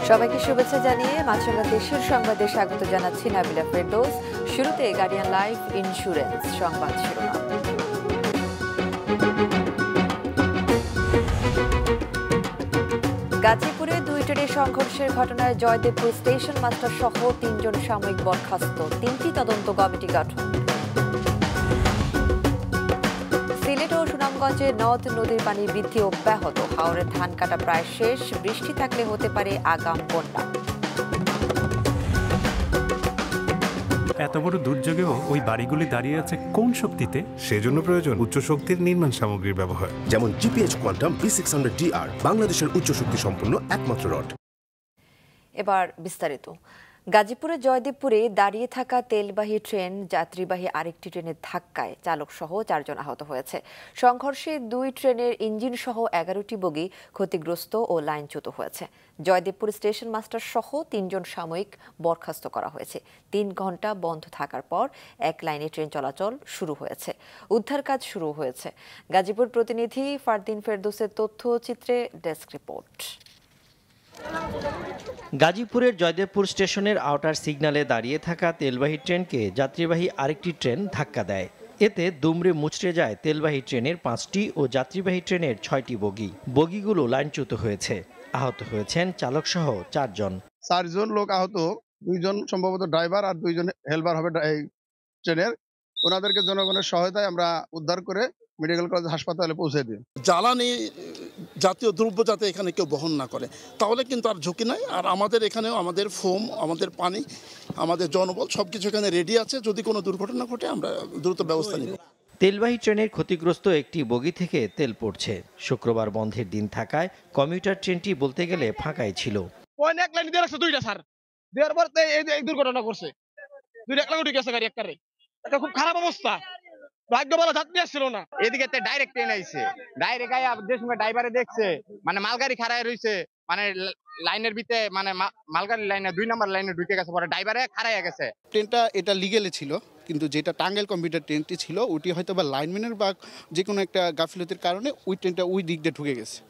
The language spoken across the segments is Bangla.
সবাইকে শুভেচ্ছা জানিয়ে মাছরাঙা দেশের সংবাদে স্বাগত জানাচ্ছি নাবিলা ফেরদৌস। শুরুতে গার্ডিয়ান লাইফ ইন্স্যুরেন্স সংবাদ শিরোনাম। গাজীপুরে 2 ট্রেনের সংঘর্ষের ঘটনায় জয়দেবপুর স্টেশন মাস্টার সহ 3 জন সাময়িক বরখাস্ত, 3টি তদন্ত কমিটি গঠন। সিলেট ও সুনামগঞ্জে নদ নদীর পানি বৃদ্ধি অব্যাহত, হাওরের ধান কাটা প্রায় শেষ, বৃষ্টি থাকলে হতে পারে আগাম বন্যা। এত বড় দুর্যোগেও ওই বাড়িগুলি দাঁড়িয়ে আছে কোন শক্তিতে? সেজন্য প্রয়োজন উচ্চ শক্তির নির্মাণ সামগ্রীর ব্যবহার, যেমন জিপিএইচ কোয়ান্টাম B600DR, বাংলাদেশের উচ্চ শক্তি সম্পন্ন একমাত্র রড। এবার বিস্তারিত। গাজীপুরের জয়দেবপুরে দাঁড়িয়ে থাকা তেলবাহী ট্রেন যাত্রীবাহী আরেকটি ট্রেনের ধাক্কায় চালক সহ 4 জন আহত হয়েছে। সংঘর্ষে 2 ট্রেনের ইঞ্জিন সহ 11টি বগি ক্ষতিগ্রস্ত ও লাইনচ্যুত হয়েছে। জয়দেবপুর স্টেশন মাস্টার সহ 3 জন সাময়িক বরখাস্ত করা হয়েছে। 3 ঘন্টা বন্ধ থাকার পর এক লাইনে ট্রেন চলাচল শুরু হয়েছে। উদ্ধার কাজ শুরু হয়েছে। গাজীপুর প্রতিনিধি ফারদিন ফেরদৌসের তথ্যচিত্রে ডেস্ক রিপোর্ট। গাজীপুরের জয়দেবপুর স্টেশনের আউটার সিগন্যালে দাঁড়িয়ে থাকা তেলবাহী ট্রেনকে যাত্রীবাহী আরেকটি ট্রেন ধাক্কা দেয়। এতে দুমড়ে মুচড়ে যায় তেলবাহী ট্রেনের 5টি ও যাত্রীবাহী ট্রেনের 6টি বগি। বগিগুলো লাইনচ্যুত হয়েছে। আহত হয়েছেন চালক সহ 4 জন। 4 জন লোক আহত, 2 জন সম্ভবত ড্রাইভার আর 2 জন হেলপার হবে ট্রেনের। ওনাদেরকে জনগণের সহায়তায় আমরা উদ্ধার করে মেডিকেল কলেজ হাসপাতালে পৌঁছে দিই। জ্বালানি জাতীয় দ্রব্য যাতে এখানে কেউ বহন না করে, তাহলে কিন্তু আর ঝুঁকি নাই। আর আমাদের এখানেও আমাদের ফোম, আমাদের পানি, আমাদের জনবল সবকিছু এখানে রেডি আছে। যদি কোনো দুর্ঘটনা ঘটে আমরা দ্রুত ব্যবস্থা নিব। তেলবাহী ট্রেনের ক্ষতিগ্রস্ত একটি বগি থেকে তেল পড়ছে। শুক্রবার বন্ধের দিন থাকায় কমিউটার ট্রেনটি বলতে গেলে ফাঁকাই ছিল। এক লাইন দিয়ে রাখছে 2টা স্যার, দেওয়ার পর এই দুর্ঘটনা করছে। 2টা এক লাইন উঠে গেছে গাড়ি একটারে। এটা খুব খারাপ অবস্থা। ভাগ্য ভালো যাত্রী আসছিল না। এদিকে ডাইরেক্ট ট্রেন আইছে, ডাইরেক্ট আইয়া যে সময় ড্রাইভারে দেখছে মানে মালগাড়ি খাড়ায় রইছে, মানে লাইনের ভিতরে মানে মালগাড়ি লাইনে 2 নম্বর লাইনে ঢুকে গেছে, পরে ড্রাইভারে খাড়াইয়া গেছে। ট্রেনটা এটা লিগেলে ছিল, কিন্তু যেটা টাঙ্গাইল কমিউটার ট্রেনটি ছিল ওটি হয়তো বা লাইনম্যানের বা যে কোনো একটা গাফিলতির কারণে ওই ট্রেনটা ওই দিক দিয়ে ঢুকে গেছে।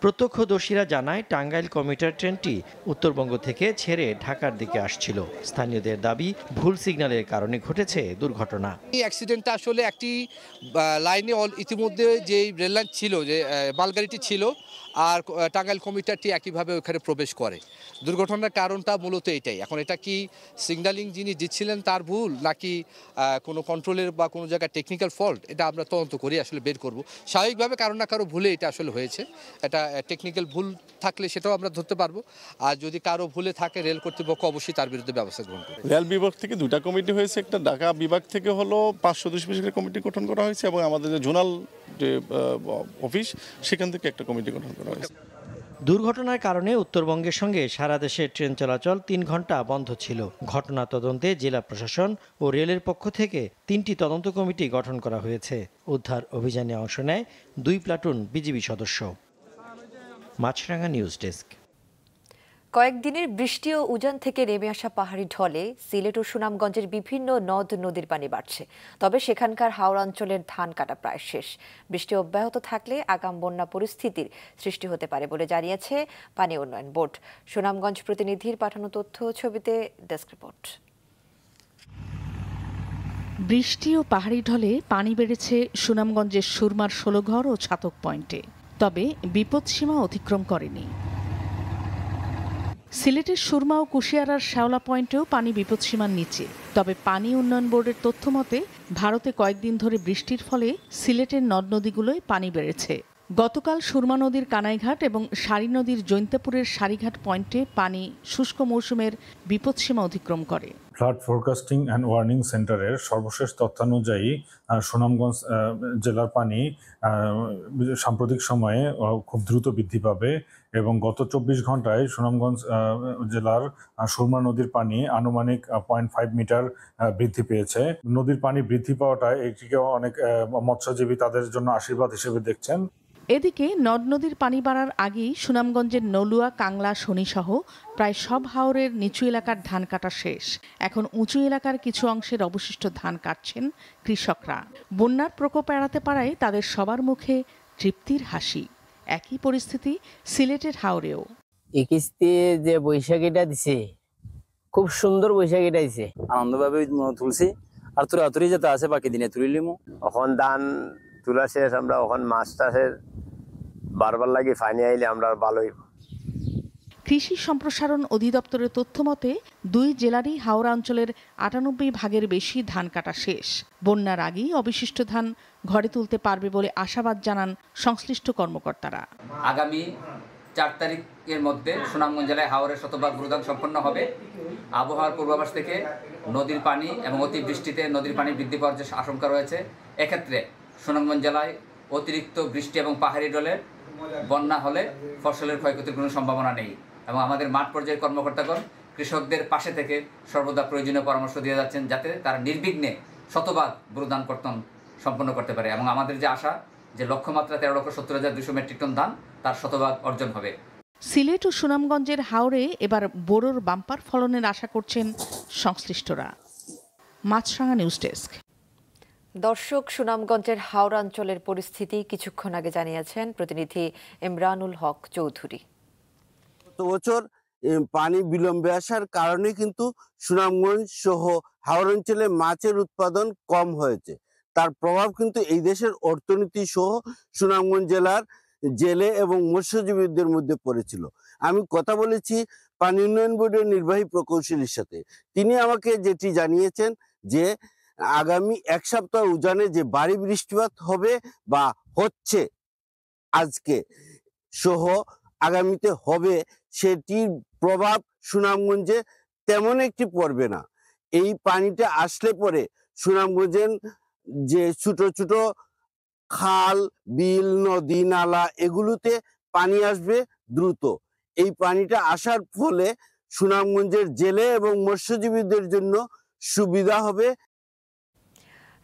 প্রত্যক্ষদর্শীরা জানায় টাঙ্গাইল কমিউটার ট্রেনটি উত্তরবঙ্গ থেকে ছেড়ে ঢাকার দিকে আসছিল। স্থানীয়দের দাবি ভুল সিগন্যালের কারণে ঘটেছে দুর্ঘটনা। এই অ্যাক্সিডেন্টটা আসলে একটি লাইনে ইতিমধ্যে যে রেল লাইন ছিল, যে মালগাড়িটি ছিল, আর টাঙ্গাইল কমিউটারটি একইভাবে ওখানে প্রবেশ করে। দুর্ঘটনার কারণটা মূলত এটাই। এখন এটা কি সিগন্যালিং যিনি দিচ্ছিলেন তার ভুল, নাকি কোনো কন্ট্রোলের বা কোনো জায়গায় টেকনিক্যাল ফল্ট, এটা আমরা তদন্ত করে আসলে বের করব। স্বাভাবিকভাবে কারো না কারো ভুলে এটা আসলে হয়েছে। এটা টেকনিক্যাল ভুল থাকলে সেটাও আমরা ধরতে পারবো, আর যদি কারো ভুলে থাকে রেল কর্তৃপক্ষ অবশ্যই তার বিরুদ্ধে ব্যবস্থা গ্রহণ করবে। রেল বিভাগ থেকে 2টা কমিটি হয়েছে, একটা ঢাকা বিভাগ থেকে হলো 5 সদস্য বিশিষ্ট কমিটি গঠন করা হয়েছে, এবং আমাদের যে জোনাল যে অফিস সেখান থেকে একটা কমিটি গঠন করা হয়েছে। দুর্ঘটনার কারণে উত্তরবঙ্গের সঙ্গে সারা দেশে ট্রেন চলাচল 3 ঘন্টা বন্ধ ছিল। ঘটনা তদন্তে জেলা প্রশাসন ও রেলের পক্ষ থেকে 3টি তদন্ত কমিটি গঠন করা হয়েছে। উদ্ধার অভিযানে অংশ নেয় 2 প্লাটুন বিজিবি সদস্য। মাছরাঙা নিউজ ডেস্ক। কয়েকদিনের বৃষ্টি ও উজান থেকে নেমে আসা পাহাড়ি ঢলে সিলেট ও সুনামগঞ্জের বিভিন্ন নদ নদীর পানি বাড়ছে। তবে সেখানকার হাওড় অঞ্চলের ধান কাটা প্রায় শেষ। বৃষ্টি অব্যাহত থাকলে আগাম বন্যা পরিস্থিতির সৃষ্টি হতে পারে বলে জানিয়েছে পানি উন্নয়ন বোর্ড। সুনামগঞ্জ প্রতিনিধির পাঠানো তথ্য ছবিতে ডেস্ক রিপোর্ট। বৃষ্টি ও পাহাড়ি ঢলে পানি বেড়েছে সুনামগঞ্জের সুরমার 16 ঘর ও ছাতক পয়েন্টে, তবে বিপদসীমা অতিক্রম করেনি। সিলেটের সুরমা ও কুশিয়ারার শ্যাওলা পয়েন্টেও পানি বিপদসীমার নিচে। তবে পানি উন্নয়ন বোর্ডের তথ্য মতে ভারতে কয়েকদিন ধরে বৃষ্টির ফলে সিলেটের নদ নদীগুলোয় পানি বেড়েছে। গতকাল সুরমা নদীর কানাইঘাট এবং সারি নদীর জৈন্তাপুরের সারিঘাট পয়েন্টে পানি শুষ্ক মৌসুমের বিপদসীমা অতিক্রম করে। ফ্লাড ফোরকাস্টিং অ্যান্ড ওয়ার্নিং সেন্টারের সর্বশেষ তথ্যানুযায়ী সুনামগঞ্জ জেলার পানি সাম্প্রতিক সময়ে খুব দ্রুত বৃদ্ধি পাবে, এবং গত 24 ঘন্টায় সুনামগঞ্জ জেলার সুরমা নদীর পানি আনুমানিক 0.5 মিটার বৃদ্ধি পেয়েছে। নদীর পানি বৃদ্ধি পাওয়াটায় এটিকে অনেক মৎস্যজীবী তাদের জন্য আশীর্বাদ হিসেবে দেখছেন। এদিকে নদ নদীর পানি বাড়ার আগেই সুনামগঞ্জের নলুয়া, কাংলা, শনিসহ প্রায় সব হাওরের নিচু এলাকার ধান কাটা শেষ। এখন উঁচু এলাকার কিছু অংশের অবশিষ্ট ধান কাটছেন কৃষকরা। বন্যার প্রকোপ এড়াতে পারায় তাদের সবার মুখে তৃপ্তির হাসি। একই পরিস্থিতি সিলেটের হাওরেও। এই কিস্তি যে বৈশাখীটা দিছে খুব সুন্দর বৈশাখীটা দিছে, আনন্দভাবে তুলছি। আর তুরাতুরি যেতে আছে বাকি দিনে তুলিলিমু। এখন ধান তুলা শেষ, আমরা এখন মাছ চাষের বারবার লাগে ফাইনে আইলে আমরা ভালোই। কৃষি সম্প্রসারণ অধিদপ্তরের তথ্য মতে 2 জেলারই হাওড়া অঞ্চলের 98 বেশি ধান কাটা শেষ। বন্যার আগেই অবশিষ্ট ধান ঘরে তুলতে পারবে বলে আশাবাদ জানান সংশ্লিষ্ট কর্মকর্তারা। আগামী 4 তারিখের মধ্যে সুনামগঞ্জ জেলায় হাওরের শতভাগ ভূদান সম্পন্ন হবে। আবহাওয়ার পূর্বাভাস থেকে নদীর পানি এবং অতিবৃষ্টিতে নদীর পানি বৃদ্ধি পাওয়ার যে আশঙ্কা রয়েছে, এক্ষেত্রে সুনামগঞ্জ জেলায় অতিরিক্ত বৃষ্টি এবং পাহাড়ি ঢলে বন্যা হলে ফসলের ক্ষয়ক্ষতির কোনো সম্ভাবনা নেই এবং আমাদের মাঠ পর্যায়ের কর্মকর্তাগণ কৃষকদের পাশে থেকে সর্বদা প্রয়োজনীয় পরামর্শ দিয়ে যাচ্ছেন যাতে তারা নির্বিঘ্নে শতভাগ ভূদান কর্তন সম্পন্ন করতে পারে এবং আমাদের যে আশা যে লক্ষ্যমাত্রা 13,70,200 মেট্রিক টন ধান তার শতভাগ অর্জন হবে। সিলেট ও সুনামগঞ্জের হাওরে এবার বোরোর বাম্পার ফলনের আশা করছেন সংশ্লিষ্টরা। মাছরাঙা নিউজ ডেস্ক। দর্শক, সুনামগঞ্জের হাওড়া অঞ্চলের পরিস্থিতি কিছুক্ষণ আগে জানিয়েছেন প্রতিনিধি ইমরানুল হক চৌধুরী। গত বছর পানি বিলম্বে আসার কারণে কিন্তু সুনামগঞ্জ সহ হাওড়া অঞ্চলে মাছের উৎপাদন কম হয়েছে। তার প্রভাব কিন্তু এই দেশের অর্থনীতি সহ সুনামগঞ্জ জেলার জেলে এবং মৎস্যজীবীদের মধ্যে পড়েছিল। আমি কথা বলেছি পানি উন্নয়ন বোর্ডের নির্বাহী প্রকৌশলীর সাথে। তিনি আমাকে যেটি জানিয়েছেন যে আগামী 1 সপ্তাহ উজানে যে ভারী বৃষ্টিপাত হবে বা হচ্ছে আজকে সহ আগামীতে হবে, সেটির প্রভাব সুনামগঞ্জে তেমন একটি পড়বে না। এই পানিটা আসলে পরে সুনামগঞ্জের যে ছোট ছোট খাল, বিল, নদী, নালা এগুলোতে পানি আসবে দ্রুত। এই পানিটা আসার ফলে সুনামগঞ্জের জেলে এবং মৎস্যজীবীদের জন্য সুবিধা হবে।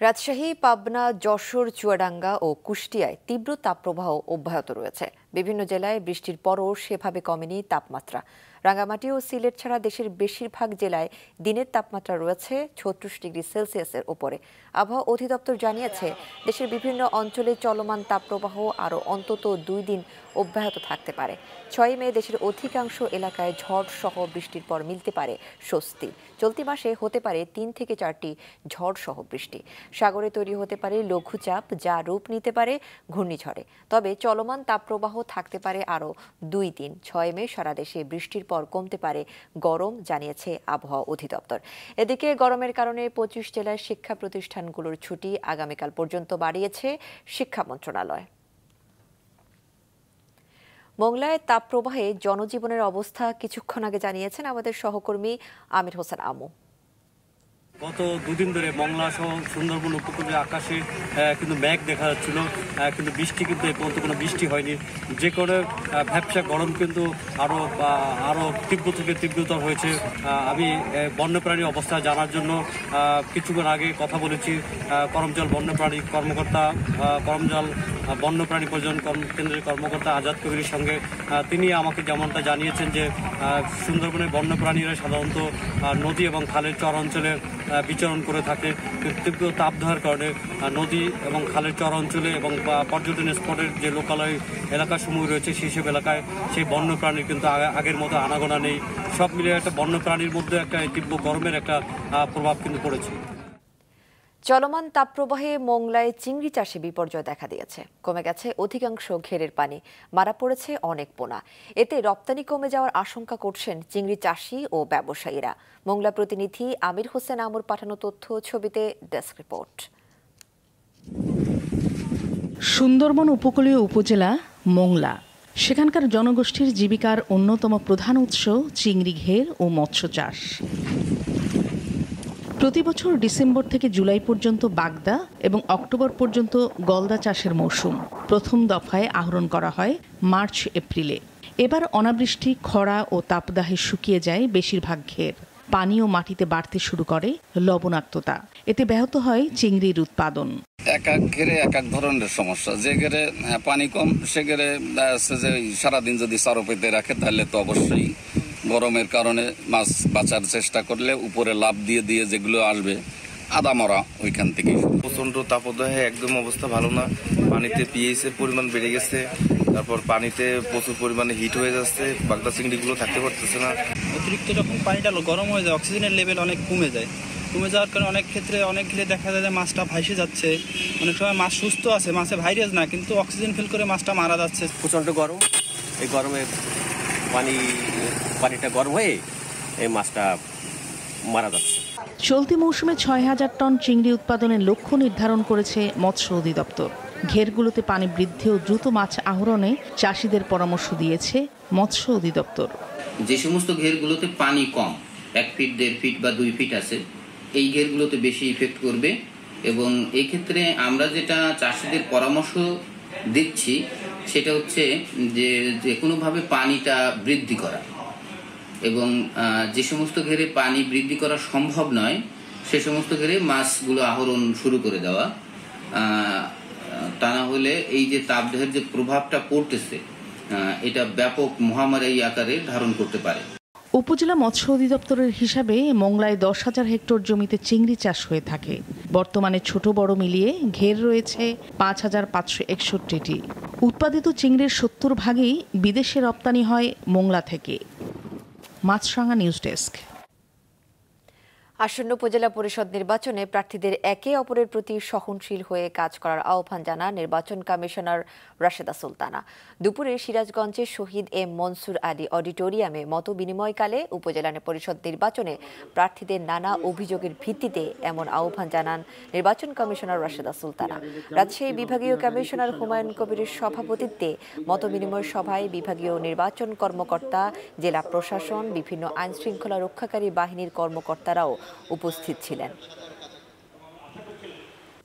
রাজশাহী, পাবনা, যশোর, চুয়াডাঙ্গা ও কুষ্টিয়ায় তীব্র তাপপ্রবাহ অব্যাহত রয়েছে। বিভিন্ন জেলায় বৃষ্টির পরও সেভাবে কমেনি তাপমাত্রা। রাঙ্গামাটি ও সিলেট ছাড়া দেশের বেশিরভাগ জেলায় দিনের তাপমাত্রা রয়েছে 36 ডিগ্রি সেলসিয়াসের উপরে। আবহাওয়া অধিদপ্তর জানিয়েছে, দেশের বিভিন্ন অঞ্চলে চলমান তাপপ্রবাহ আরও অন্তত 2 দিন অব্যাহত থাকতে পারে। 6 মে দেশের অধিকাংশ এলাকায় ঝড় সহ বৃষ্টির পর মিলতে পারে স্বস্তি। চলতি মাসে হতে পারে 3 থেকে 4টি ঝড় সহ বৃষ্টি। সাগরে তৈরি হতে পারে লঘুচাপ, যা রূপ নিতে পারে ঘূর্ণিঝড়ে। তবে চলমান তাপপ্রবাহ থাকতে পারে আরও 2 দিন। 6 মে সারা দেশে বৃষ্টির পর কমতে পারে গরম, জানিয়েছে আবহাওয়া অধিদপ্তর। এদিকে গরমের কারণে 25 জেলার শিক্ষা প্রতিষ্ঠানগুলোর ছুটি আগামীকাল পর্যন্ত বাড়িয়েছে শিক্ষা মন্ত্রণালয়। মংলায় তাপপ্রবাহে জনজীবনের অবস্থা কিছুক্ষণ আগে জানিয়েছেন আমাদের সহকর্মী আমির হোসেন আমু। গত 2 দিন ধরে মংলা সহ সুন্দরবন উপকূলীয় আকাশে কিন্তু মেঘ দেখা যাচ্ছিল, কিন্তু বৃষ্টি কিন্তু এ পর্যন্ত কোনো বৃষ্টি হয়নি। যে কারণে ভ্যাপসা গরম কিন্তু আরও তীব্র থেকে তীব্রতর হয়েছে। আমি বন্যপ্রাণীর অবস্থা জানার জন্য কিছুক্ষণ আগে কথা বলেছি করমজল বন্যপ্রাণী কর্মকর্তা, করমজল বন্যপ্রাণী প্রজনন কেন্দ্রের কর্মকর্তা আজাদ কবিরের সঙ্গে। তিনি আমাকে যেমনটা জানিয়েছেন যে সুন্দরবনের বন্যপ্রাণীরা সাধারণত নদী এবং খালের চর অঞ্চলে বিচরণ করে থাকে। তীব্র তাপ দেওয়ার কারণে নদী এবং খালের চর অঞ্চলে এবং পর্যটন স্পটের যে লোকালয় এলাকাসমূহ রয়েছে সেইসব এলাকায় সেই বন্যপ্রাণীর কিন্তু আগের মতো আনাগোনা নেই। সব মিলিয়ে একটা বন্যপ্রাণীর মধ্যে একটা তীব্র গরমের একটা প্রভাব কিন্তু পড়েছে। চলমান তাপপ্রবাহে মোংলায় চিংড়ি চাষে বিপর্যয় দেখা দিয়েছে। কমে গেছে অধিকাংশ ঘেরের পানি, মারা পড়েছে অনেক পোনা। এতে রপ্তানি কমে যাওয়ার আশঙ্কা করছেন চিংড়ি চাষি ও ব্যবসায়ীরা। মোংলা প্রতিনিধি আমির হোসেন আমুর পাঠানো তথ্য, ছবিতে ডেস্ক রিপোর্ট। সুন্দরবন উপকূলীয় উপজেলা মোংলা, সেখানকার জনগোষ্ঠীর জীবিকার অন্যতম প্রধান উৎস চিংড়ি ঘের ও মৎস্য চাষ। প্রতি বছর ডিসেম্বর থেকে জুলাই পর্যন্ত বাগদা এবং অক্টোবর পর্যন্ত গলদা চাষের মৌসুম। প্রথম দফায় আহরণ করা হয় মার্চ এপ্রিলে। এবার অনাবৃষ্টি, খরা ও তাপদাহে শুকিয়ে যায় বেশিরভাগ ঘের। পানি ও মাটিতে বাড়তে শুরু করে লবণাক্ততা। এতে ব্যাহত হয় চিংড়ির উৎপাদন। এক এক ঘেরে এক এক ধরনের সমস্যা। যে ঘেরে পানি কম সে ঘেরে যে সারাদিন যদি চারো পেতে রাখে তাহলে তো অবশ্যই গরমের কারণে মাছ বাঁচার চেষ্টা করলে উপরে লাভ দিয়ে দিয়ে যেগুলো আসবে আদা মরা ওইখান থেকে। প্রচন্ড তাপদাহে একদম অবস্থা ভালো না। পানিতে পিএইচ এর পরিমাণ বেড়ে গেছে, তারপর পানিতে প্রচুর পরিমাণে হিট হয়ে যাচ্ছে, বাগদা চিংড়িগুলো থাকতে পারতেছে না। অতিরিক্ত যখন পানিটা গরম হয়ে যায় অক্সিজেনের লেভেল অনেক কমে যায়, কমে যাওয়ার কারণে অনেক ক্ষেত্রে অনেক গেলে দেখা যায় যে মাছটা ভাসে যাচ্ছে। অনেক সময় মাছ সুস্থ আছে, মাছে ভাইরাস না, কিন্তু অক্সিজেন ফিল করে মাছটা মারা যাচ্ছে। প্রচণ্ড গরম, এই গরমে পানিটা গরম হয়ে এই মাছটা মারা যাচ্ছে। চলতি মৌসুমে ৬,০০০ টন চিংড়ি উৎপাদনের লক্ষ্য নির্ধারণ করেছে মৎস্য অধিদপ্তর। ঘেরগুলোতে পানি বৃদ্ধি ও দ্রুত মাছ আহরণে চাষিদের পরামর্শ দিয়েছে মৎস্য অধিদপ্তর। যে সমস্ত ঘেরগুলোতে পানি কম, 1 ফিট 1.5 ফিট বা 2 ফিট আছে, এই ঘেরগুলোতে বেশি ইফেক্ট করবে। এবং এই ক্ষেত্রে আমরা যেটা চাষিদের পরামর্শ দিচ্ছি সেটা হচ্ছে যে কোনোভাবে পানিটা বৃদ্ধি করা, এবং যে সমস্ত ঘেরে পানি বৃদ্ধি করা সম্ভব নয় সে সমস্ত ঘেরে মাছগুলো আহরণ শুরু করে দেওয়া। তা না হলে এই যে তাপদাহের যে প্রভাবটা পড়তেছে এটা ব্যাপক মহামারী আকারে ধারণ করতে পারে। উপজেলা মৎস্য অধিদপ্তরের হিসাবে মোংলায় 10,000 হেক্টর জমিতে চিংড়ি চাষ হয়ে থাকে। বর্তমানে ছোট বড় মিলিয়ে ঘের রয়েছে 5,561টি। উৎপাদিত চিংড়ির 70% বিদেশে রপ্তানি হয় মোংলা থেকে। মাছরাঙা নিউজ ডেস্ক। আসন্ন উপজেলা পরিষদ নির্বাচনে প্রার্থীদের একে অপরের প্রতি সহনশীল হয়ে কাজ করার আহ্বান জানান নির্বাচন কমিশনার রাশেদা সুলতানা। দুপুরে সিরাজগঞ্জে শহীদ এম মনসুর আলী অডিটোরিয়ামে মত বিনিময়কালে উপজেলা পরিষদ নির্বাচনে প্রার্থীদের নানা অভিযোগের ভিত্তিতে এমন আহ্বান জানান নির্বাচন কমিশনার রাশেদা সুলতানা। রাজশাহী বিভাগীয় কমিশনার হুমায়ুন কবিরের সভাপতিত্বে মত বিনিময় সভায় বিভাগীয় নির্বাচন কর্মকর্তা, জেলা প্রশাসন, বিভিন্ন আইন শৃঙ্খলা রক্ষাকারী বাহিনীর কর্মকর্তারাও উপস্থিত ছিলেন।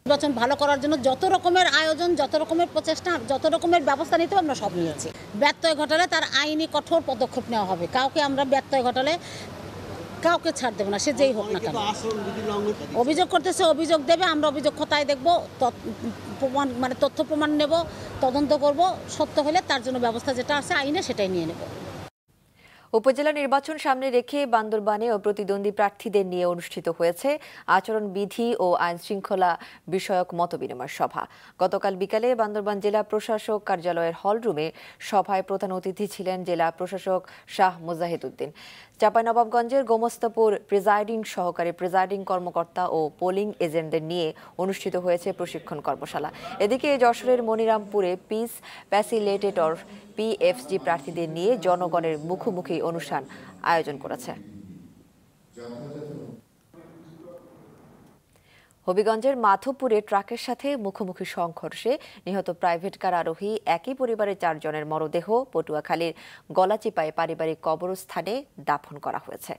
নির্বাচন ভালো করার জন্য যত রকমের আয়োজন, যত রকমের প্রচেষ্টা, যত রকমের ব্যবস্থা নিতে আমরা সব নিয়েছি। ব্যত্যয় ঘটালে তার আইনি কঠোর পদক্ষেপ নেওয়া হবে। কাউকে আমরা ব্যত্যয় ঘটালে কাউকে ছাড় দেবো না, সে যেই হোক না কেন। অভিযোগ করতেছে, অভিযোগ দেবে, আমরা অভিযোগ খতায় দেখব, প্রমাণ তথ্য প্রমাণ নেব, তদন্ত করব, সত্য হলে তার জন্য ব্যবস্থা যেটা আছে আইনে সেটাই নিয়ে নেব। উপজেলা নির্বাচন সামনে রেখে বান্দরবানেও প্রতিদ্বন্দ্বী প্রার্থীদের নিয়ে অনুষ্ঠিত হয়েছে আচরণবিধি ও আইন শৃঙ্খলা বিষয়ক মতবিনিময় সভা। গতকাল বিকালে বান্দরবান জেলা প্রশাসক কার্যালয়ের হলরুমে সভায় প্রধান অতিথি ছিলেন জেলা প্রশাসক শাহ মুজাহিদ উদ্দিন। চাঁপাইনবাবগঞ্জের গোমস্তাপুর প্রিজাইডিং সহকারী প্রিজাইডিং কর্মকর্তা ও পোলিং এজেন্টদের নিয়ে অনুষ্ঠিত হয়েছে প্রশিক্ষণ কর্মশালা। এদিকে যশোরের মনিরামপুরে পিস ফ্যাসিলিটেটর পিএফজি প্রার্থীদের নিয়ে জনগণের মুখোমুখি অনুষ্ঠান আয়োজন করেছে। হবিগঞ্জের মাধবপুরে ট্রাকের সাথে মুখোমুখি সংঘর্ষে নিহত প্রাইভেট কার আরোহী একই পরিবারের 4 জনের মরদেহ পটুয়াখালীর গলাচিপায় পারিবারিক কবরস্থানে দাফন করা হয়েছে।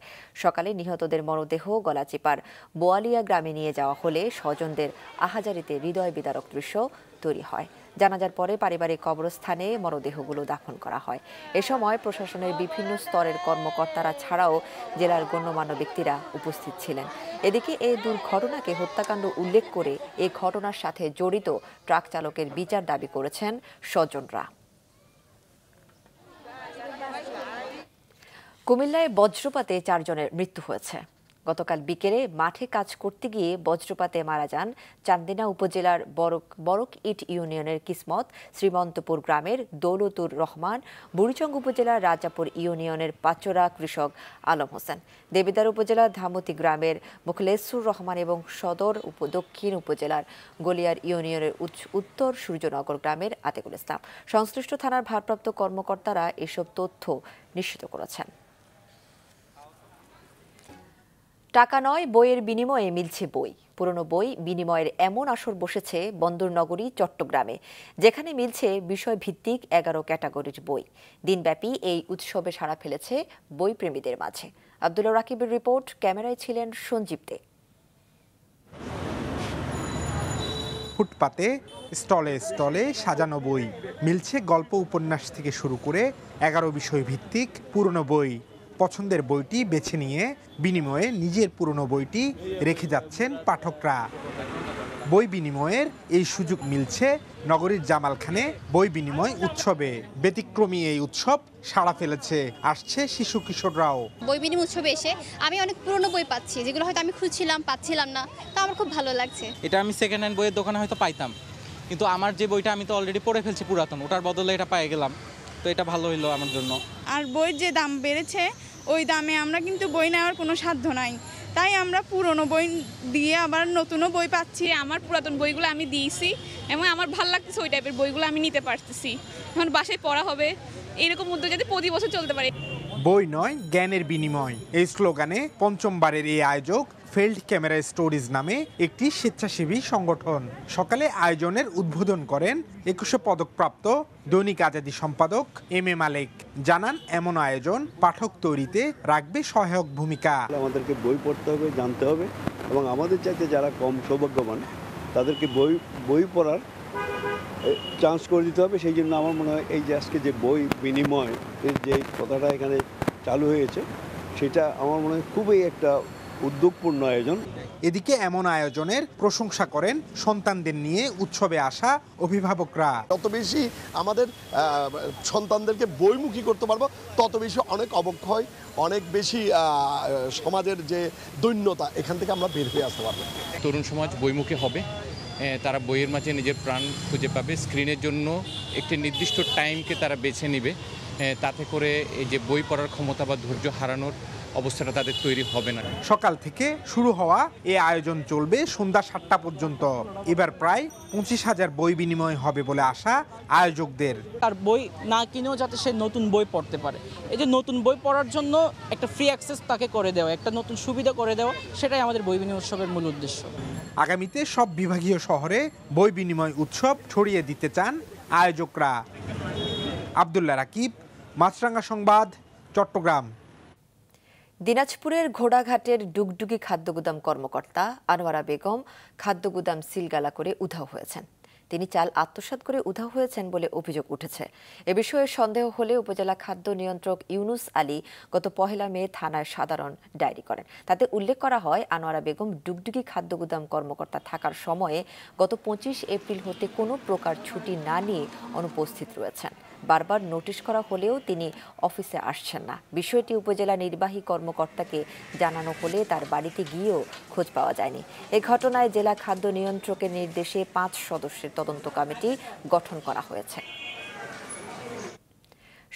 সকালে নিহতদের মরদেহ গলাচিপার বোয়ালিয়া গ্রামে নিয়ে যাওয়া হলে স্বজনদের আহাজারিতে হৃদয় বিদারক দৃশ্য তৈরি হয়। জানাজার পরে পারিবারিক কবরস্থানে মরদেহগুলো দাফন করা হয়। এ সময় প্রশাসনের বিভিন্ন স্তরের কর্মকর্তারা ছাড়াও জেলার গণ্যমান্য ব্যক্তিরা উপস্থিত ছিলেন। এদিকে এই দুর্ঘটনাকে হত্যাকাণ্ড উল্লেখ করে এই ঘটনার সাথে জড়িত ট্রাক চালকের বিচার দাবি করেছেন স্বজনরা। কুমিল্লায় বজ্রপাতে 4 জনের মৃত্যু হয়েছে। গতকাল বিকেলে মাঠে কাজ করতে গিয়ে বজ্রপাতে মারা যান চান্দিনা উপজেলার বরক ইট ইউনিয়নের কিসমত, শ্রীমন্তপুর গ্রামের দৌলতুর রহমান, বুড়িচং উপজেলার রাজাপুর ইউনিয়নের পাচরা কৃষক আলম হোসেন, দেবিদার উপজেলার ধামতি গ্রামের মুখলেসুর রহমান এবং সদর দক্ষিণ উপজেলার গলিয়ার ইউনিয়নের উত্তর সূর্যনগর গ্রামের আতিকুল ইসলাম। সংশ্লিষ্ট থানার ভারপ্রাপ্ত কর্মকর্তারা এসব তথ্য নিশ্চিত করেছেন। টাকা নয়, বইয়ের বিনিময়ে মিলছে বই। পুরনো বই বিনিময়ের এমন আসর বসেছে বন্দরনগরী চট্টগ্রামে, যেখানে মিলছে বিষয়ভিত্তিক 11 ক্যাটাগরির বই। দিনব্যাপী এই উৎসবে সাড়া ফেলেছে বইপ্রেমীদের মাঝে। আব্দুল্লাহ রাকিবের রিপোর্ট, ক্যামেরায় ছিলেন সঞ্জীব দে। ফুটপাতে স্টলে স্টলে সাজানো বই, মিলছে গল্প উপন্যাস থেকে শুরু করে 11 বিষয় ভিত্তিক পুরনো বই। পছন্দের বইটি বেছে নিয়ে বিনিময়ে নিজের পুরনো বইটি রেখে যাচ্ছেন পাঠকরা। বই বিনিময়ের এই সুযোগ মিলছে নগরীর জামালখানে বই বিনিময় উৎসবে। ব্যতিক্রমী এই উৎসব সাড়া ফেলেছে, আসছে শিশু কিশোররাও। বই বিনিময় উৎসবে এসে আমি অনেক পুরনো বই পাচ্ছি, যেগুলো হয়তো আমি খুঁজছিলাম, পাচ্ছিলাম না, তো আমার খুব ভালো লাগছে। এটা আমি সেকেন্ড হ্যান্ড বইয়ের দোকানে হয়তো পাইতাম, কিন্তু আমার যে বইটা আমি তো অলরেডি পড়ে ফেলছি পুরাতন, ওটার বদলে এটা পেয়ে গেলাম, তো এটা ভালো হইলো আমার জন্য। আর বইয়ের যে দাম বেড়েছে ওই দামে আমরা কিন্তু বই নেওয়ার কোনো সাধ্য নাই, তাই আমরা পুরনো বই দিয়ে আবার নতুনও বই পাচ্ছি। আমার পুরাতন বইগুলো আমি দিয়েছি এবং আমার ভালো লাগতেছে, ওই টাইপের বইগুলো আমি নিতে পারতেছি, এখন বাসায় পড়া হবে, এরকম উদ্যোগ যাতে প্রতি বছর চলতে পারে। বই নয় জ্ঞানের বিনিময়, এই স্লোগানে পঞ্চমবারের এই আয়োজক ফিল্ড ক্যামেরা স্টোরিজ নামে একটি স্বেচ্ছাসেবী সংগঠন। সকালে আয়োজনের উদ্বোধন করেন 2100 পদকপ্রাপ্ত দৈনিক আজাদী সম্পাদক এম এ মালিক। জানান এমন আয়োজন পাঠক তৈরিতে রাখবে সহায়ক ভূমিকা। আমাদেরকে বই পড়তে হবে, জানতে হবে, এবং আমাদের চাইতে যারা কম সৌভাগ্যবান তাদেরকে বই পড়ার চান্স করে দিতে হবে। সেই জন্য আমার মনে হয় এই যে আজকে যে বই বিনিময় এর যে কথাটা এখানে চালু হয়েছে, সেটা আমার মনে হয় খুবই একটা উদ্যোগপূর্ণ আয়োজন। এদিকে এমন আয়োজনের প্রশংসা করেন সন্তানদের নিয়ে উৎসবে আসা অভিভাবকরা। যত বেশি আমাদের সন্তানদেরকে বইমুখী করতে পারবো, তত বেশি অনেক অবক্ষয়, অনেক বেশি সমাজের যে দৈন্যতা, এখান থেকে আমরা বের হয়ে আসতে পারবো। তরুণ সমাজ বইমুখী হবে, তারা বইয়ের মাঝে নিজের প্রাণ খুঁজে পাবে। স্ক্রিনের জন্য একটি নির্দিষ্ট টাইমকে তারা বেছে নেবে, তাতে করে এই যে বই পড়ার ক্ষমতা বা ধৈর্য হারানোর অবস্থাটা তাদের তৈরি হবে না। সকাল থেকে শুরু হওয়া এই আয়োজন চলবে সন্ধ্যা 7টা পর্যন্ত। এবার প্রায় 25,000 বই বিনিময় হবে বলে আশা আয়োজকদের। আর বই না কিনেও যাতে সে নতুন বই পড়তে পারে, এই যে নতুন বই পড়ার জন্য একটা ফ্রি অ্যাক্সেস তাকে করে দেওয়া, একটা নতুন সুবিধা করে দেওয়া, সেটাই আমাদের বই বিনিময় উৎসবের মূল উদ্দেশ্য। আগামীতে সব বিভাগীয় শহরে বই বিনিময় উৎসব ছড়িয়ে দিতে চান আয়োজকরা। আব্দুল্লাহ রাকিব, মাছরাঙ্গা সংবাদ, চট্টগ্রাম। দিনাজপুরের ঘোড়াঘাটের ডুগডুগি খাদ্যগুদাম কর্মকর্তা আনোয়ারা বেগম খাদ্যগুদাম সিলগালা করে উধাও হয়েছেন। তিনি চাল আত্মসাৎ করে উধাও হয়েছেন বলে অভিযোগ উঠেছে। এ বিষয়ে সন্দেহ হলে উপজেলা খাদ্য নিয়ন্ত্রক ইউনুস আলী গত 1 মে থানায় সাধারণ ডায়েরি করেন। তাতে উল্লেখ করা হয়, আনোয়ারা বেগম ডুগডুগি খাদ্যগুদাম কর্মকর্তা থাকার সময়ে গত 25 এপ্রিল হতে কোনো প্রকার ছুটি না নিয়ে অনুপস্থিত রয়েছেন। বারবার নোটিশ করা হলেও তিনি অফিসে আসছেন না। বিষয়টি উপজেলা নির্বাহী কর্মকর্তাকে জানানো হলে তার বাড়িতে গিয়েও খোঁজ পাওয়া যায়নি। এই ঘটনায় জেলা খাদ্য নিয়ন্ত্রকের নির্দেশে 5 সদস্যের তদন্ত কমিটি গঠন করা হয়েছে।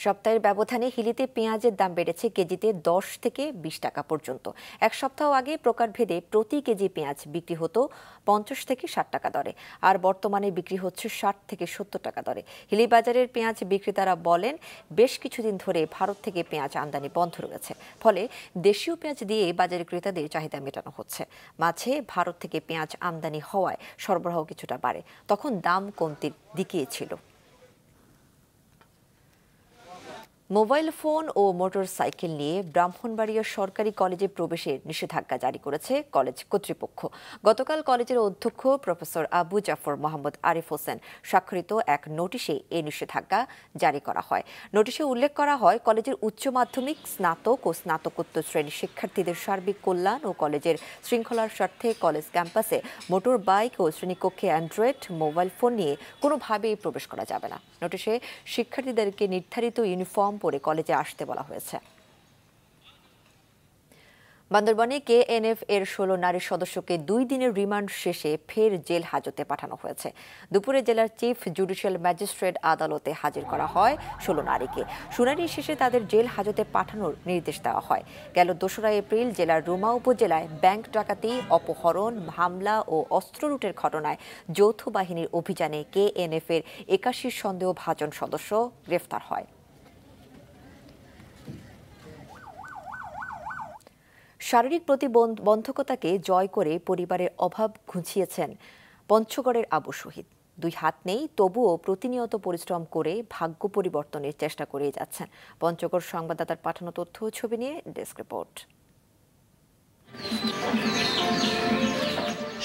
সপ্তাহের ব্যবধানে হিলিতে পেঁয়াজের দাম বেড়েছে কেজিতে 10 থেকে 20 টাকা পর্যন্ত। এক সপ্তাহ আগে প্রকারভেদে প্রতি কেজি পেঁয়াজ বিক্রি হতো 50 থেকে 60 টাকা দরে, আর বর্তমানে বিক্রি হচ্ছে 60 থেকে 70 টাকা দরে। হিলি বাজারের পেঁয়াজ বিক্রেতারা বলেন, বেশ কিছুদিন ধরে ভারত থেকে পেঁয়াজ আমদানি বন্ধ রয়েছে, ফলে দেশীয় পেঁয়াজ দিয়ে বাজারে ক্রেতাদের চাহিদা মেটানো হচ্ছে। মাঝে ভারত থেকে পেঁয়াজ আমদানি হওয়ায় সরবরাহ কিছুটা বাড়ে, তখন দাম কমতির দিকেই ছিল। মোবাইল ফোন ও মোটরসাইকেল নিয়ে ব্রাহ্মণবাড়িয়া সরকারি কলেজে প্রবেশের নিষেধাজ্ঞা জারি করেছে কলেজ কর্তৃপক্ষ। গতকাল কলেজের অধ্যক্ষ প্রফেসর আবু জাফর মোহাম্মদ আরিফ হোসেন স্বাক্ষরিত এক নোটিশে এই নিষেধাজ্ঞা জারি করা হয়। নোটিশে উল্লেখ করা হয়, কলেজের উচ্চ মাধ্যমিক, স্নাতক ও স্নাতকোত্তর শ্রেণীর শিক্ষার্থীদের সার্বিক কল্যাণ ও কলেজের শৃঙ্খলার স্বার্থে কলেজ ক্যাম্পাসে মোটর বাইক ও শ্রেণীকক্ষে অ্যান্ড্রয়েড মোবাইল ফোন নিয়ে কোনোভাবেই প্রবেশ করা যাবে না। নোটিশে শিক্ষার্থীদেরকে নির্ধারিত ইউনিফর্ম পরে কলেজে আসতে বলা হয়েছে। বান্দরবানে কেএনএফ এর 16 নারী সদস্যকে 2 দিনের রিমান্ড শেষে ফের জেল হাজতে পাঠানো হয়েছে। দুপুরে জেলার চিফ জুডিশিয়াল ম্যাজিস্ট্রেট আদালতে হাজির করা হয় 16 নারীকে। শুনানি শেষে তাদের জেল হাজতে পাঠানোর নির্দেশ দেওয়া হয়। গেল 2 এপ্রিল জেলার রুমা উপজেলায় ব্যাংক ডাকাতি, অপহরণ, হামলা ও অস্ত্র লুটের ঘটনায় যৌথ বাহিনীর অভিযানে কেএনএফ এর 81 সন্দেহভাজন সদস্য গ্রেফতার হয়। শারীরিক প্রতিবন্ধকতাকে জয় করে পরিবারের অভাব ঘুচিয়েছেন পঞ্চগড়ের আবু শহীদ। 2 হাত নেই, তবুও প্রতিনিয়ত পরিশ্রম করে ভাগ্য পরিবর্তনের চেষ্টা করে যাচ্ছেন। পঞ্চগড় সংবাদদাতার পাঠানো তথ্য ও ছবি নিয়ে ডেস্ক রিপোর্ট।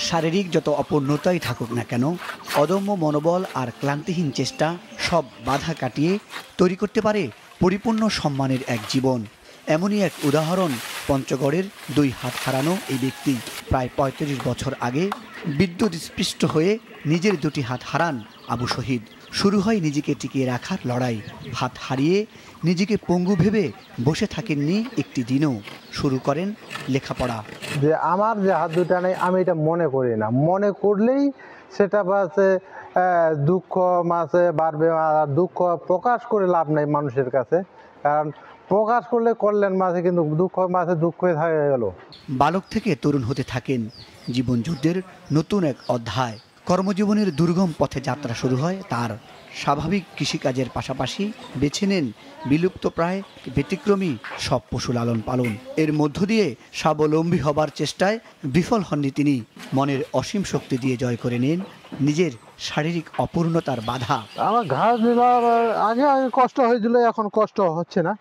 শারীরিক যত অপূর্ণতাই থাকুক না কেন, অদম্য মনোবল আর ক্লান্তিহীন চেষ্টা সব বাধা কাটিয়ে তৈরি করতে পারে পরিপূর্ণ সম্মানের এক জীবন। এমনই এক উদাহরণ পঞ্চগড়ের 2 হাত হারানো এই ব্যক্তি। প্রায় 35 বছর আগে বিদ্যুৎ স্পৃষ্ট হয়ে নিজের 2টি হাত হারান আবু শহীদ। শুরু হয় নিজেকে টিকিয়ে রাখার লড়াই। হাত হারিয়ে নিজেকে পঙ্গু ভেবে বসে থাকেননি একটি দিনও, শুরু করেন লেখাপড়া। যে আমার যে হাত দুটা নেই, আমি এটা মনে করি না, মনে করলেই সেটা আছে দুঃখ মাঝে বাড়বে, আর দুঃখ প্রকাশ করে লাভ নাই মানুষের কাছে, কারণ প্রকাশ করলে করলেন মাঝে, কিন্তু দুঃখ মাঝে দুঃখ হয়ে থাকে গেল। বালক থেকে তরুণ হতে থাকেন জীবন যুদ্ধের নতুন এক অধ্যায়। কর্মজীবনের দুর্গম পথে যাত্রা শুরু হয় তার। স্বাভাবিক কৃষিকাজের পাশাপাশি বেছে নেন বিলুপ্ত প্রায় ব্যতিক্রমী সব পশু লালন পালন। এর মধ্য দিয়ে স্বাবলম্বী হবার চেষ্টায় বিফল হননি তিনি। মনের অসীম শক্তি দিয়ে জয় করে নেন নিজের শারীরিক অপূর্ণতার বাধা। আমার ঘাস দিলাম, আগে কষ্ট হয়েছিল, এখন কষ্ট হচ্ছে না,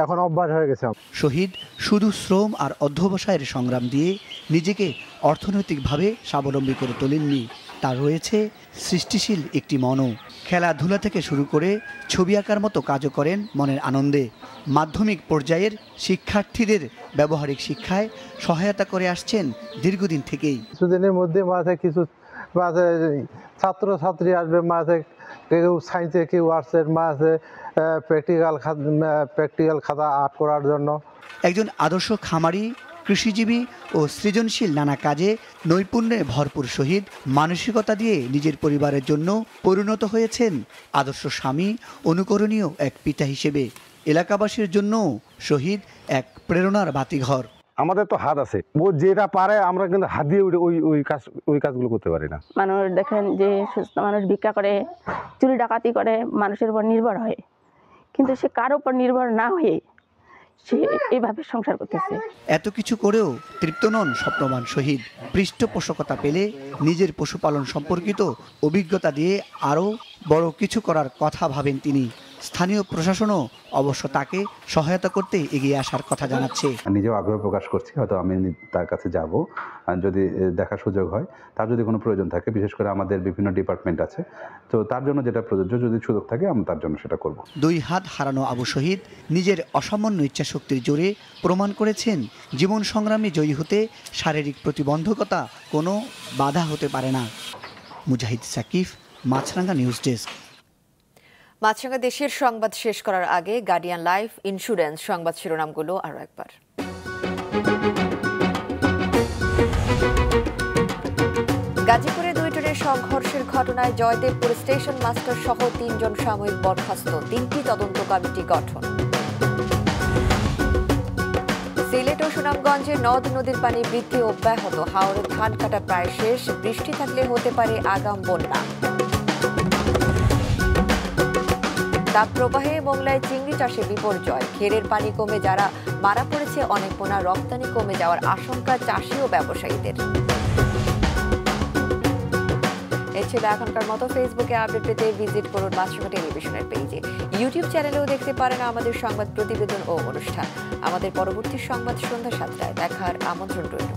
এখন অভ্যাস হয়ে গেছে। শহীদ শুধু শ্রম আর অধ্যবসায়ের সংগ্রাম দিয়ে নিজেকে অর্থনৈতিকভাবে স্বাবলম্বী করে তোলেননি, তার রয়েছে সৃষ্টিশীল একটি মনও। খেলাধুলা থেকে শুরু করে ছবি আঁকার মতো কাজও করেন মনের আনন্দে। মাধ্যমিক পর্যায়ের শিক্ষার্থীদের ব্যবহারিক শিক্ষায় সহায়তা করে আসছেন দীর্ঘদিন থেকেই। কিছুদিনের মধ্যে মাঝে কিছু মাঝে ছাত্রছাত্রী আসবে, মাঝে কেউ সায়েন্সে, কেউ আর্টসের, মাঝে প্র্যাকটিক্যাল খাতা আর্ট করার জন্য। একজন আদর্শ খামারি, কৃষিজীবী ও সৃজনশীল নানা কাজে নৈপুণ্যে ভরপুর শহীদ মানসিকতা দিয়ে নিজের পরিবারের জন্য পরিণত হয়েছেন আদর্শ স্বামী, অনুকরণীয় এক পিতা হিসেবে। এলাকাবাসীর জন্য শহীদ এক প্রেরণার বাতিঘর। আমাদের তো হাত আছে, ও যেটা পারে আমরা কিন্তু হাত দিয়ে ওই কাজগুলো করতে পারি না। মানুষ দেখেন যে সুস্থ মানুষ ভিক্ষা করে, চুরি ডাকাতি করে, মানুষের উপর নির্ভর হয়, কিন্তু সে কারো উপর নির্ভর না হয়ে সে এইভাবে সংসার করতেছে। এত কিছু করেও তৃপ্ত নন স্বপ্নবান শহীদ। পৃষ্ঠপোষকতা পেলে নিজের পশুপালন সম্পর্কিত অভিজ্ঞতা দিয়ে আরও বড় কিছু করার কথা ভাবেন তিনি। স্থানীয় প্রশাসনও অবশ্য তাকে সহায়তা করতে এগিয়ে আসার কথা জানাচ্ছে। নিজেও আগ্রহ প্রকাশ করছি, হয়তো আমি তার কাছে যাব, যদি দেখার সুযোগ হয়, তার যদি কোনো প্রয়োজন থাকে, বিশেষ করে আমাদের বিভিন্ন ডিপার্টমেন্ট আছে, তো তার জন্য যেটা প্রযোজ্য, যদি সুযোগ থাকে আমি তার জন্য সেটা করব। 2 হাত হারানো আবু শহীদ নিজের অসামান্য ইচ্ছাশক্তির জোরে প্রমাণ করেছেন জীবন সংগ্রামে জয়ী হতে শারীরিক প্রতিবন্ধকতা কোনো বাধা হতে পারে না। মুজাহিদ সাকিফ, মাছরাঙ্গা নিউজ ডেস্ক। মাছরাঙ্গা দেশের সংবাদ শেষ করার আগে গার্ডিয়ান লাইফ ইন্স্যুরেন্স সংবাদ শিরোনামগুলো আরও একবার। গাজীপুরে 2 ট্রেনের সংঘর্ষের ঘটনায় জয়দেবপুর স্টেশন মাস্টার সহ 3 জন সাময়িক বরখাস্ত, 3টি তদন্ত কমিটি গঠন। সিলেট ও সুনামগঞ্জে নদ নদীর পানি বৃদ্ধি অব্যাহত, হাওরে ধান কাটা প্রায় শেষ, বৃষ্টি থাকলে হতে পারে আগাম বন্যা। তাপপ্রবাহে মোংলায় চিংড়ি চাষে বিপর্যয়, ঘেরের পানি কমে যারা মারা পড়েছে অনেক পোনা, রপ্তানি কমে যাওয়ার আশঙ্কা চাষি ও ব্যবসায়ীদের। এই ছিল এখনকার মতো। ফেসবুকে আপডেট পেতে ভিজিট করুন মাছরাঙ্গা টেলিভিশনের পেজে। ইউটিউব চ্যানেলেও দেখতে পারেন আমাদের সংবাদ প্রতিবেদন ও অনুষ্ঠান। আমাদের পরবর্তী সংবাদ সন্ধ্যা 7টায় দেখার আমন্ত্রণ রইল।